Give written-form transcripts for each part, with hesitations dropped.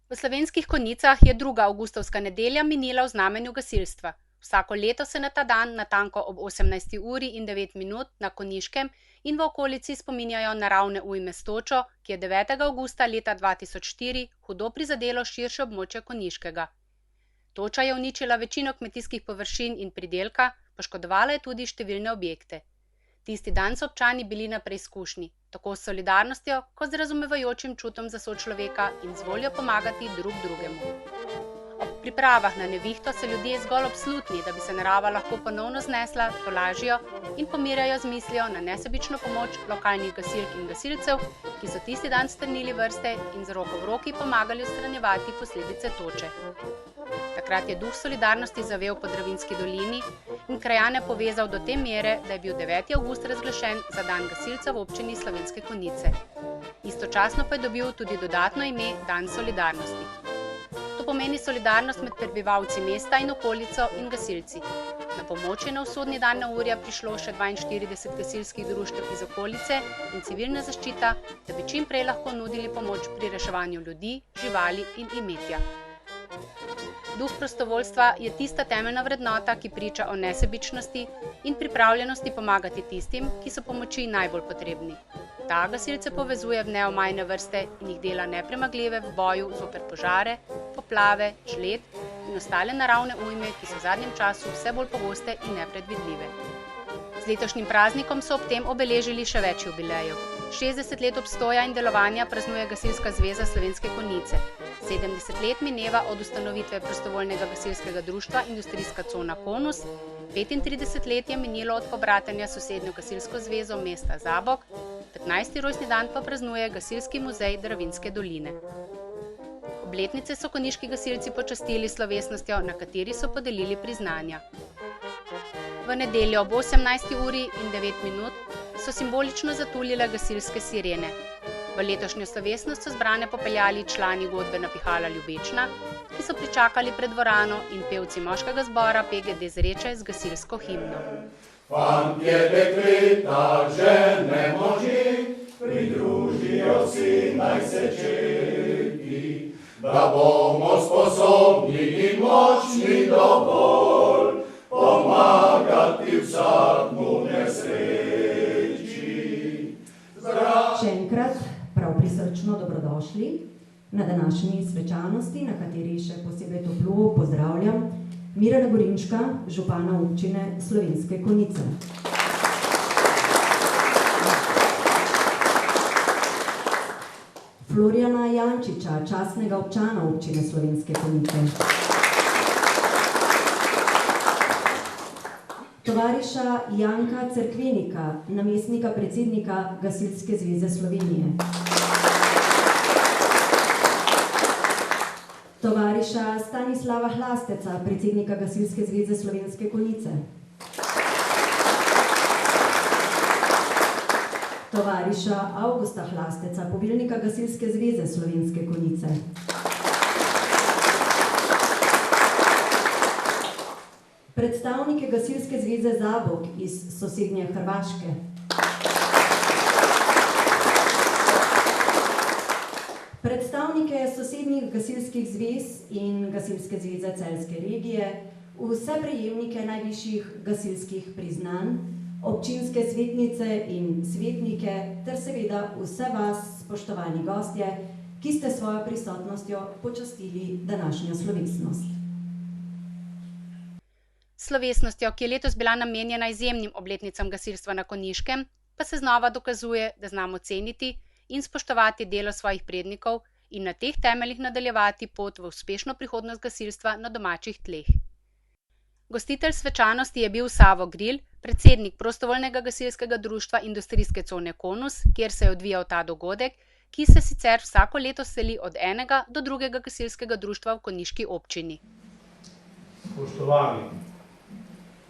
V Slovenskih Konjicah je 2. avgustovska nedelja minila v znamenju gasilstva. Vsako leto se na ta dan natanko ob 18. uri in 9 minut na Konjiškem in v okolici spominjajo naravne ujme s točo, ki je 9. avgusta leta 2004 hudo prizadelo širše območje Konjiškega. Toča je uničila večino kmetijskih površin in pridelka, poškodovala je tudi številne objekte. Tisti dan so občani bili na preizkušnji, tako s solidarnostjo, kot z razumevajočim čutom za sočloveka in z voljo pomagati drug drugemu. Ob pripravah na nevihto se ljudje zgolj absolutni, da bi se narava lahko ponovno znesla, tolažijo in pomirjajo z mislijo na nesebično pomoč lokalnih gasilk in gasilcev, ki so tisti dan strnili vrste in z roko v roki pomagali odstranjevati posledice toče. Takrat je duh solidarnosti zavel po Dravinjski dolini in krajane povezal do te mere, da je bil 9. avgust razglašen za dan gasilca v občini Slovenske Konjice. Istočasno pa je dobil tudi dodatno ime Dan solidarnosti. To pomeni solidarnost med prebivalci mesta in okolico in gasilci. Na pomoč je na usodni dan neurja prišlo še 42 gasilskih društev iz okolice in civilna zaščita, da bi čim prej lahko nudili pomoč pri reševanju ljudi, živali in imetja. Duh prostovoljstva je tista temeljna vrednota, ki priča o nesebičnosti in pripravljenosti pomagati tistim, ki so pomoči najbolj potrebni. Ta gasilce povezuje v neomajne vrste in jih dela nepremagljive v boju zoper požare, poplave, žled in ostale naravne ujme, ki so v zadnjem času vse bolj pogoste in nepredvidljive. Z letošnjim praznikom so ob tem obeležili še več jubilejev. 60 let obstoja in delovanja praznuje Gasilska zveza Slovenske Konjice. 70 let mineva od ustanovitve prostovoljnega gasilskega društva Industrijska cona Konus, 35 let je minilo od pobratanja sosednjo gasilsko zvezo mesta Zabok, 15. rojstni dan pa praznuje Gasilski muzej Dravinjske doline. Obletnice so konjiški gasilci počastili s slovesnostjo, na kateri so podelili priznanja. V nedeljo ob 18. uri in 9 minut so simbolično zatulile gasilske sirene. V letošnjo slovesnost so zbrane popeljali člani godbe Napihala Ljubečna, ki so pričakali pred dvorano in pevci moškega zbora PGD Zreče z gasilsko himno. Fantje, dekleta, žene, moži, pridružijo si naj se čeki, da bomo sposobni in močni dovolj pomagati vsakmu nesreči. Še enkrat prav prisrčno dobrodošli na današnji svečanosti, na kateri še posebej toplo pozdravljam Mirana Gorinška, župana občine Slovenske Konjice. Florjana Jančiča, častnega občana občine Slovenske Konjice. Tovariša Janka Cerkvenika, namestnika predsednika Gasilske zveze Slovenije. Tovariša Stanislava Hlasteca, predsednika Gasilske zveze Slovenske Konjice. Tovariša Avgusta Hlasteca, poveljnika Gasilske zveze Slovenske Konjice. Predstavnike Gasilske zveze Zabok iz sosednje Hrvaške. Predstavnike sosednjih gasilskih zvez in Gasilske zveze Celjske regije, vse prejemnike najvišjih gasilskih priznanj, občinske svetnice in svetnike ter seveda vse vas, spoštovani gostje, ki ste svojo prisotnostjo počastili današnjo slovesnost. Slovesnostjo, ki je letos bila namenjena izjemnim obletnicam gasilstva na Konjiškem, pa se znova dokazuje, da znamo ceniti in spoštovati delo svojih prednikov in na teh temeljih nadaljevati pot v uspešno prihodnost gasilstva na domačih tleh. Gostitelj svečanosti je bil Savo Gril, predsednik prostovoljnega gasilskega društva Industrijske cone Konus, kjer se je odvijal ta dogodek, ki se sicer vsako leto seli od enega do drugega gasilskega društva v konjiški občini. Spoštovani,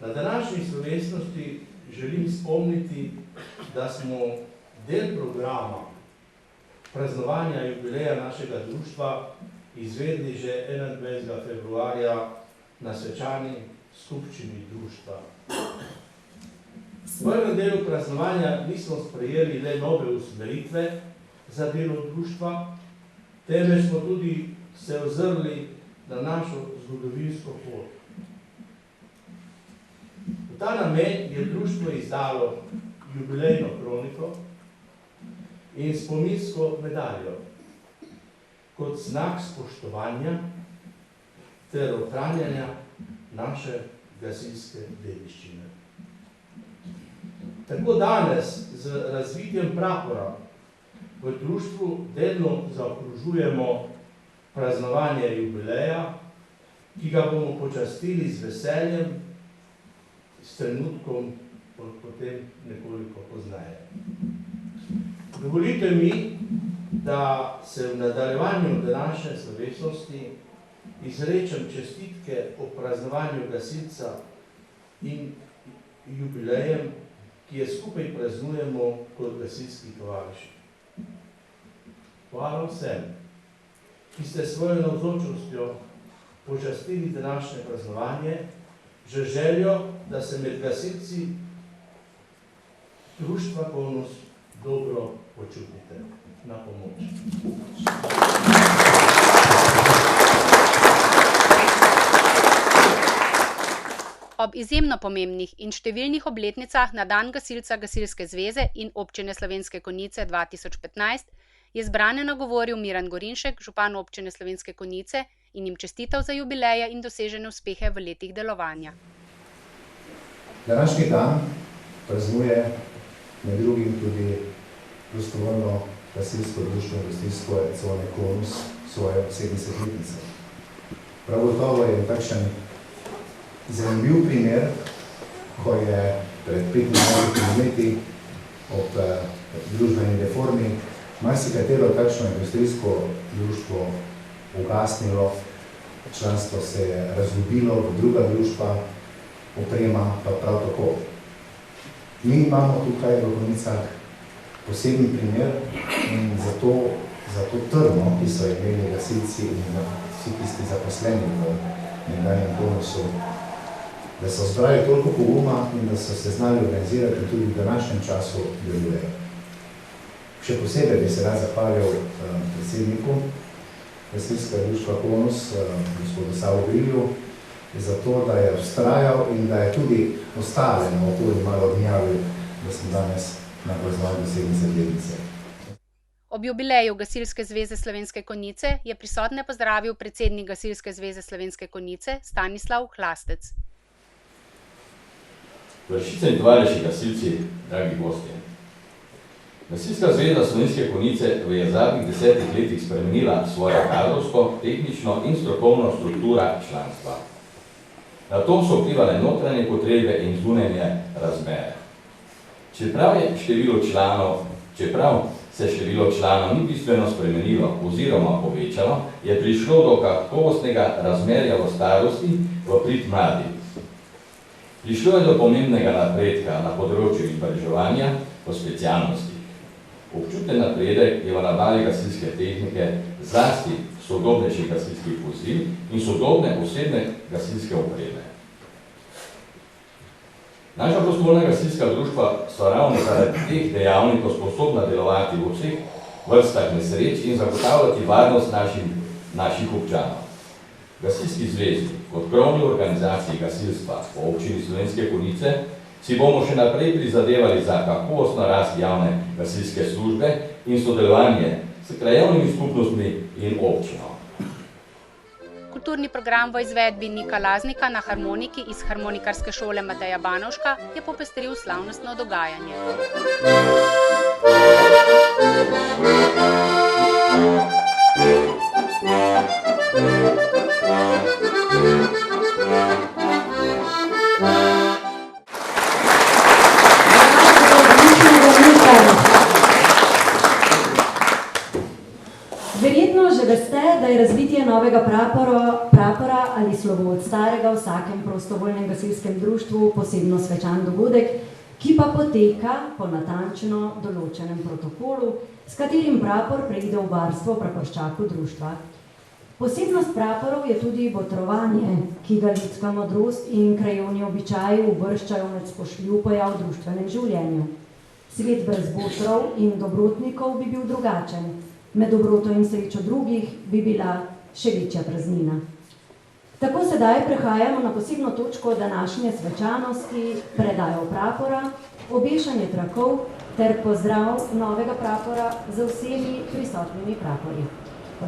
na današnji slovesnosti želim spomniti, da smo del programa praznovanja jubileja našega društva izvedli že 21. februarja na svečani skupščini društva. V prvem delu praznovanja nismo sprejeli le nove usmeritve za delo društva, temveč smo tudi se ozrli na našo zgodovinsko pot. V ta namen je društvo izdalo jubilejno kroniko in spominsko medaljo kot znak spoštovanja ter ohranjanja naše gasilske dediščine. Tako danes z razvitjem prapora v društvu delno zaokrožujemo praznovanje jubileja, ki ga bomo počastili z veseljem, s trenutkom potem nekoliko pozneje. Dovolite mi, da se v nadaljevanju današnje slovesnosti izrečem čestitke o praznovanju gasilca in jubilejem, ki je skupaj praznujemo kot gasilski tovariši. Hvala vsem, ki ste svojo navzočnostjo počastili današnje praznovanje, že željo, da se med gasilci društva Konus dobro počutite. Na pomoč. Ob izjemno pomembnih in številnih obletnicah na dan gasilca Gasilske zveze in Občine Slovenske Konjice 2015 je zbrane nagovoril Miran Gorinšek, župan Občine Slovenske Konjice, in jim čestital za jubileje in dosežene uspehe v letih delovanja. Današnji dan praznuje med drugim tudi prostovoljno gasilsko društvo gasilstvo cone Konus svoje 70-letnice. Prav gotovo je takšen zanimiv primer, ko je pred 25 leti ob družbeni reformi marsikatero takšno industrijsko društvo ugasnilo, članstvo se je razljubilo v druga društva, oprema pa prav tako. Mi imamo tukaj v Konjicah poseben primer in za to trmo, ki so imeli gasilci in vsi tisti zaposleni v nekdanjem Konusu, da so zbrali toliko poguma in da so se znali organizirati tudi v današnjem času delujejo. Še posebej bi se rad zahvalil predsedniku gasilskega društva Konus, gospodu Savo Grilju, za to, da je vztrajal in da je tudi ostale na okoli malo odnjavil, da smo danes na praznovanju 70-letnice. Ob jubileju Gasilske zveze Slovenske Konjice je prisotne pozdravil predsednik Gasilske zveze Slovenske Konjice Stanislav Hlastec. Vršice in tovariši gasilci, dragi gostje. Gasilska zveza Slovenske Konjice je v zadnjih 10 letih spremenila svojo kadrovsko, tehnično in strokovno strukturo članstva. Na to so vplivale notranje potrebe in zunanje razmere. Čeprav se število članov ni bistveno spremenilo oziroma povečalo, je prišlo do kakovostnega razmerja v starosti v prid mladih. Prišlo je do pomembnega napredka na področju izobraževanja v specialnostih. Občuten napredek je v nabavi gasilske tehnike, zlasti sodobnejših gasilskih vozil in sodobne osebne gasilske opreme. Naša prostovoljna gasilska društva so ravno zaradi teh dejavnikov sposobna delovati v vseh vrstah nesreč in zagotavljati varnost naših občanov. Gasilski zvezi, kot krovni organizaciji gasilstva po Občini Slovenske Konjice, si bomo še naprej prizadevali za kakovostno rast javne gasilske službe in sodelovanje s krajevnimi skupnostmi in občino. Kulturni program v izvedbi Nika Laznika na harmoniki iz Harmonikarske šole Mateja Banovška je popestril slavnostno dogajanje. Verjetno že veste, da je razvitje novega prapora ali slovo od starega v vsakem prostovoljnem gasilskem društvu posebno svečan dogodek, ki pa poteka po natančno določenem protokolu, s katerim prapor preide v varstvo praporščakov društva. Posebnost praporov je tudi botrovanje, ki ga ljudska modrost in krajevni običaji uvrščajo med spoštljiv pojav v društvenem življenju. Svet brez botrov in dobrotnikov bi bil drugačen. Med dobroto in srečo drugih bi bila še večja praznina. Tako sedaj prehajamo na posebno točko današnje svečanosti, predajo prapora, obešanje trakov ter pozdrav novega prapora z vsemi prisotnimi prapori.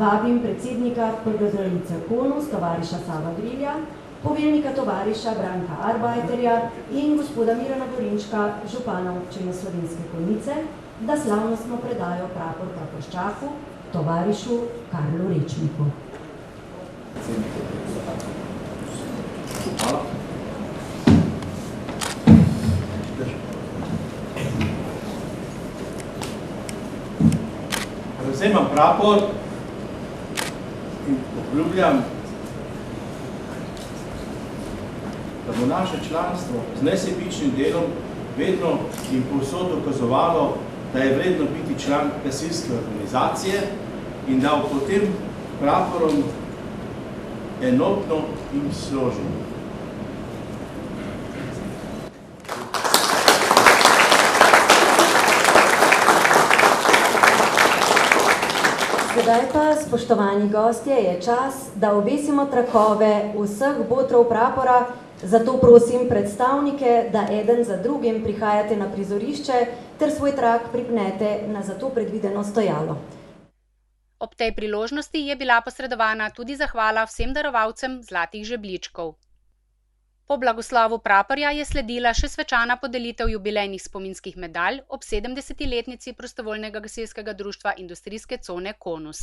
Vabim predsednika pododdelnice KONUS, tovariša Sava Grilja, poveljnika tovariša Branka Arbajterja in gospoda Mirana Gorinčka, župana občine Slovenske Konjice, da slavnostno predajo prapor praporščaku, tovarišu Karlu Rečniku. Hvala. Prevzemam prapor in obljubljam, da bo naše članstvo z nesebičnim delom vedno in povsod dokazovalo, da je vredno biti član gasilske organizacije in da pod tem praporom enotno in složeno. Sedaj pa, spoštovani gostje, je čas, da obesimo trakove vseh botrov prapora, zato prosim predstavnike, da eden za drugim prihajate na prizorišče ter svoj trak pripnete na za to predvideno stojalo. Ob tej priložnosti je bila posredovana tudi zahvala vsem darovalcem zlatih žebljičkov. Po blagoslovu praporja je sledila še svečana podelitev jubilejnih spominskih medalj ob 70-letnici prostovoljnega gasilskega društva industrijske cone KONUS.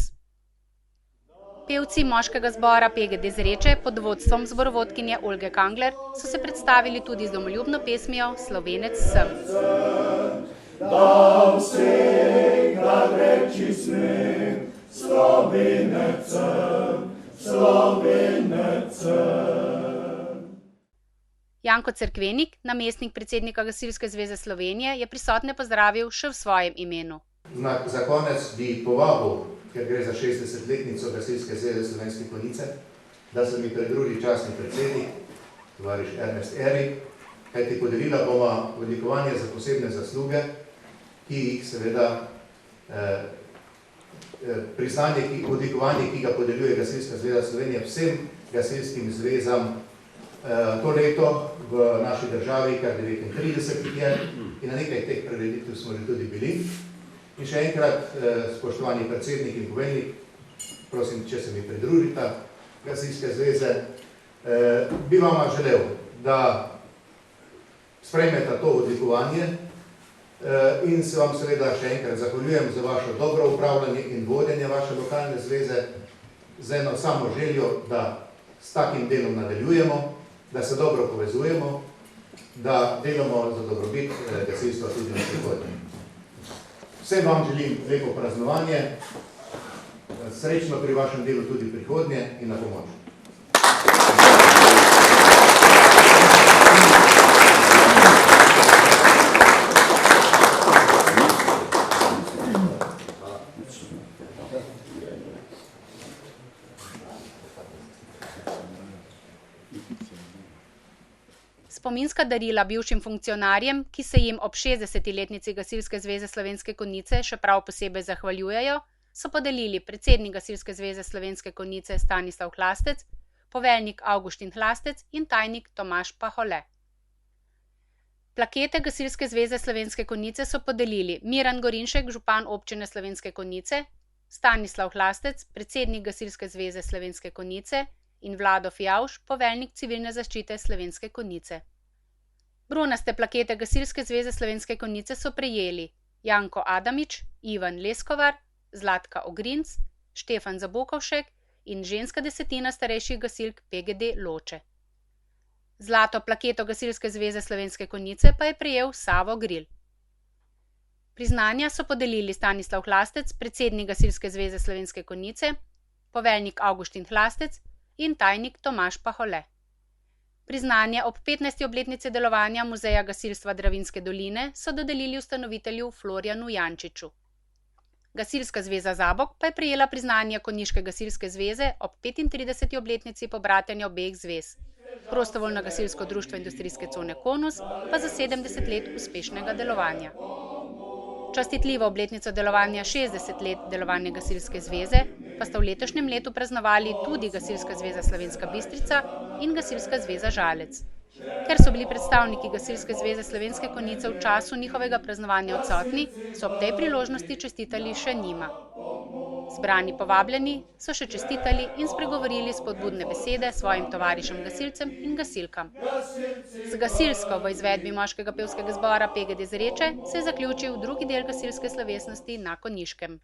Pevci moškega zbora PGD Zreče pod vodstvom zborovodkinje Olge Kangler so se predstavili tudi z domoljubno pesmijo Slovenec sem. Da vseh nadreči smeh, Slovenec sem, Slovenec sem. Janko Cerkvenik, namestnik predsednika Gasilske zveze Slovenije, je prisotne pozdravil še v svojem imenu. Za konec bi povabil, ker gre za 60-letnico Gasilske zveze Slovenske Konjice, da se mi pridruži častni predsednik, tovariš Ernest Erik, kajti podelila bomo odlikovanje za posebne zasluge, ki jih seveda odlikovanje, ki ga podeljuje Gasilska zveza Slovenije vsem gasilskim zvezam to leto v naši državi, kar 39 je, in na nekaj teh prireditev smo že tudi bili. In še enkrat, spoštovani predsednik in poveljnik, prosim, če se mi pridružita Gasilske zveze, bi vama želel, da sprejmeta to odlikovanje in se vam seveda še enkrat zahvaljujem za vašo dobro upravljanje in vodenje vaše lokalne zveze, z eno samo željo, da s takim delom nadaljujemo, da se dobro povezujemo, da delamo za dobrobit gasilstva tudi na prihodnje. Vsem vam želim lepo praznovanje, srečno pri vašem delu tudi prihodnje in na pomoč. Spominska darila bivšim funkcionarjem, ki se jim ob 60-letnici Gasilske zveze Slovenske Konjice še prav posebej zahvaljujejo, so podelili predsednik Gasilske zveze Slovenske Konjice Stanislav Hlastec, poveljnik Avguštin Hlastec in tajnik Tomaž Pahole. Plakete Gasilske zveze Slovenske Konjice so podelili Miran Gorinšek, župan občine Slovenske Konjice, Stanislav Hlastec, predsednik Gasilske zveze Slovenske Konjice in Vlado Fijavž, poveljnik civilne zaščite Slovenske Konjice. Bronaste plakete Gasilske zveze Slovenske Konjice so prejeli Janko Adamič, Ivan Leskovar, Zlatka Ogrinc, Štefan Zabokovšek in ženska desetina starejših gasilk PGD Loče. Zlato plaketo Gasilske zveze Slovenske Konjice pa je prejel Savo Gril. Priznanja so podelili Stanislav Hlastec, predsednik Gasilske zveze Slovenske Konjice, poveljnik Avguštin Hlastec in tajnik Tomaž Pahole. Priznanje ob 15. obletnici delovanja Muzeja gasilstva Dravinjske doline so dodelili ustanovitelju Florjanu Jančiču. Gasilska zveza Zabok pa je prejela priznanje Konjiške gasilske zveze ob 35. obletnici pobratenja obeh zvez. Prostovoljno gasilsko društvo industrijske cone KONUS pa za 70 let uspešnega delovanja. Častitljivo obletnico delovanja 60 let delovanja Gasilske zveze pa sta v letošnjem letu praznovali tudi Gasilska zveza Slovenska Bistrica in Gasilska zveza Žalec. Ker so bili predstavniki Gasilske zveze Slovenske Konjice v času njihovega praznovanja odsotni, so ob tej priložnosti čestitali še njima. Zbrani povabljeni so še čestitali in spregovorili spodbudne besede svojim tovarišem gasilcem in gasilkam. Z gasilsko v izvedbi moškega pevskega zbora PGD Zreče se je zaključil drugi del gasilske slovesnosti na Konjiškem.